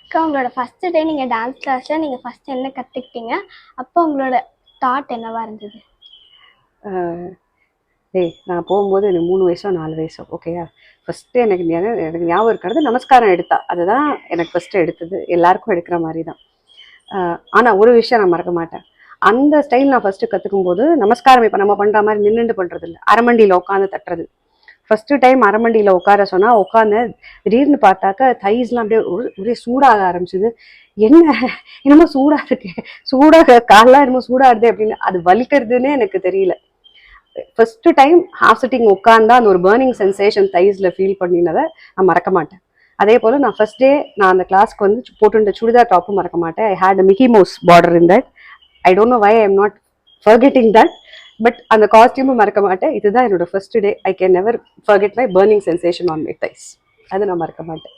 அக்கா உங்களோட first day நீங்கள் டான்ஸ் கிளாஸில் நீங்கள் ஃபர்ஸ்ட் என்ன கற்றுக்கிட்டீங்க? அப்போ உங்களோட தாட் என்னவா இருந்தது? நான் போகும்போது எனக்கு 3 வயசோ 4 வயசோ ஓகேயா. ஃபஸ்ட்டு எனக்கு ஞாபகம் இருக்கிறது நமஸ்காரம் எடுத்தா, அதுதான் எனக்கு ஃபஸ்ட்டு எடுத்தது. எல்லாருக்கும் எடுக்கிற மாதிரி தான். ஆனால் ஒரு விஷயம் நான் மறக்க மாட்டேன். அந்த ஸ்டைல் நான் ஃபஸ்ட்டு கற்றுக்கும் போது நமஸ்காரம் இப்போ நம்ம பண்ணுற மாதிரி நின்றுட்டு பண்ணுறது இல்லை, அரைமண்டியில் உட்காந்து தட்டுறது. ஃபஸ்ட்டு டைம் அரைமண்டியில் உட்கார சொன்னால் உட்காந்து திடீர்னு பார்த்தாக்க தைஸ்லாம் அப்படியே ஒரே சூடாக ஆரம்பிச்சுது. என்னமோ சூடாக இருக்கு, சூடாக காலெலாம் என்னமோ சூடாகுது அப்படின்னு. அது வலிக்கிறதுன்னே எனக்கு தெரியல. ஃபர்ஸ்ட் டைம் ஹாஃப் சிட்டிங் உட்காந்தா அந்த ஒரு பர்னிங் சென்சேஷன் தைஸ்ல ஃபீல் பண்ணினதை நான் மறக்க மாட்டேன். அதே போல் நான் ஃபர்ஸ்ட் டே நான் அந்த கிளாஸ்க்கு வந்து போட்டுருந்த சுடிதார் டாப்பும் மறக்க மாட்டேன். I hate Mickey Mouse border in that. I don't know why I am not forgetting that, but அந்த காஸ்டியூமும் மறக்க மாட்டேன். இதுதான் என்னோட first day. I can never forget my burning sensation on my thighs. அது நான் மறக்க மாட்டேன்.